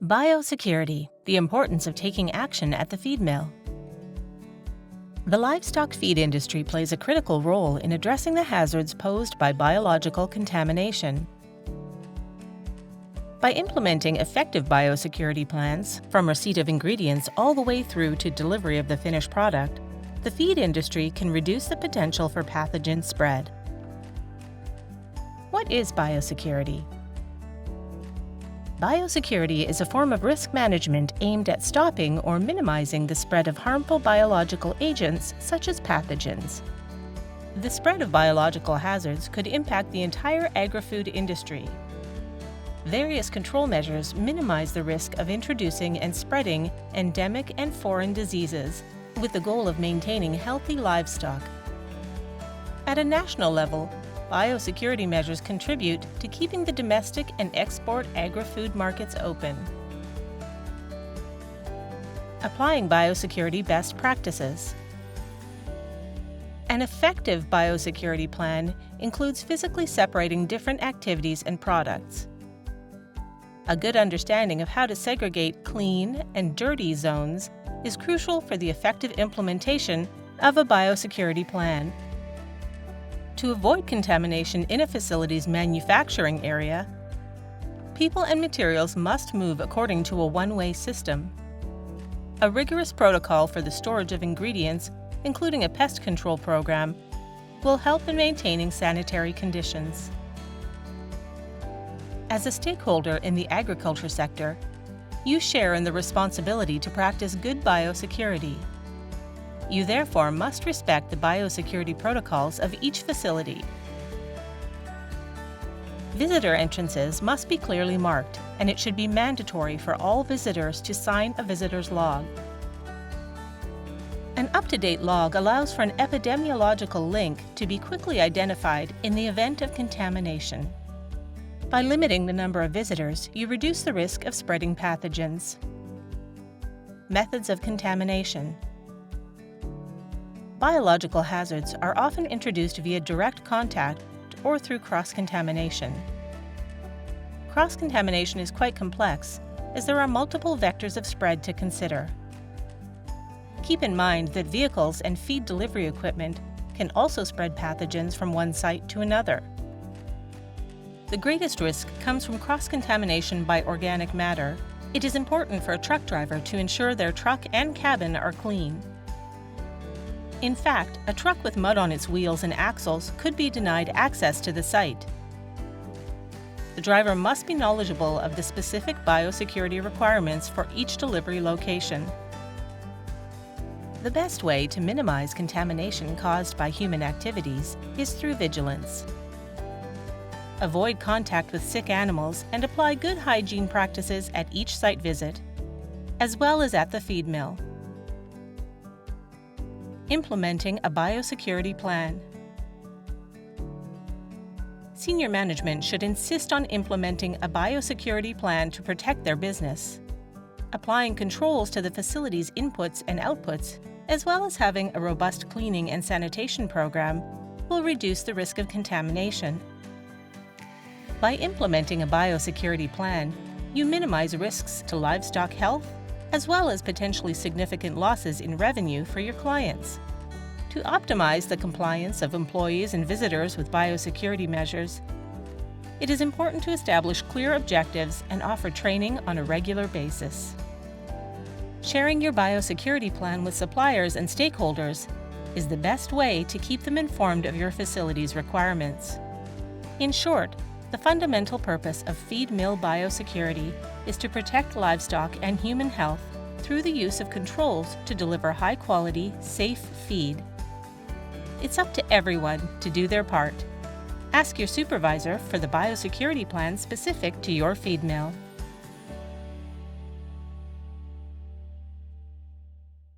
Biosecurity, the importance of taking action at the feed mill. The livestock feed industry plays a critical role in addressing the hazards posed by biological contamination. By implementing effective biosecurity plans, from receipt of ingredients all the way through to delivery of the finished product, the feed industry can reduce the potential for pathogen spread. What is biosecurity? Biosecurity is a form of risk management aimed at stopping or minimizing the spread of harmful biological agents such as pathogens. The spread of biological hazards could impact the entire agri-food industry. Various control measures minimize the risk of introducing and spreading endemic and foreign diseases, with the goal of maintaining healthy livestock. At a national level, biosecurity measures contribute to keeping the domestic and export agri-food markets open. Applying biosecurity best practices. An effective biosecurity plan includes physically separating different activities and products. A good understanding of how to segregate clean and dirty zones is crucial for the effective implementation of a biosecurity plan. To avoid contamination in a facility's manufacturing area, people and materials must move according to a one-way system. A rigorous protocol for the storage of ingredients, including a pest control program, will help in maintaining sanitary conditions. As a stakeholder in the agriculture sector, you share in the responsibility to practice good biosecurity. You therefore must respect the biosecurity protocols of each facility. Visitor entrances must be clearly marked, and it should be mandatory for all visitors to sign a visitor's log. An up-to-date log allows for an epidemiological link to be quickly identified in the event of contamination. By limiting the number of visitors, you reduce the risk of spreading pathogens. Methods of contamination. Biological hazards are often introduced via direct contact or through cross-contamination. Cross-contamination is quite complex, as there are multiple vectors of spread to consider. Keep in mind that vehicles and feed delivery equipment can also spread pathogens from one site to another. The greatest risk comes from cross-contamination by organic matter. It is important for a truck driver to ensure their truck and cabin are clean. In fact, a truck with mud on its wheels and axles could be denied access to the site. The driver must be knowledgeable of the specific biosecurity requirements for each delivery location. The best way to minimize contamination caused by human activities is through vigilance. Avoid contact with sick animals and apply good hygiene practices at each site visit, as well as at the feed mill. Implementing a biosecurity plan. Senior management should insist on implementing a biosecurity plan to protect their business. Applying controls to the facility's inputs and outputs, as well as having a robust cleaning and sanitation program, will reduce the risk of contamination. By implementing a biosecurity plan, you minimize risks to livestock health, as well as potentially significant losses in revenue for your clients. To optimize the compliance of employees and visitors with biosecurity measures, it is important to establish clear objectives and offer training on a regular basis. Sharing your biosecurity plan with suppliers and stakeholders is the best way to keep them informed of your facility's requirements. In short, the fundamental purpose of feed mill biosecurity is to protect livestock and human health through the use of controls to deliver high-quality, safe feed. It's up to everyone to do their part. Ask your supervisor for the biosecurity plan specific to your feed mill.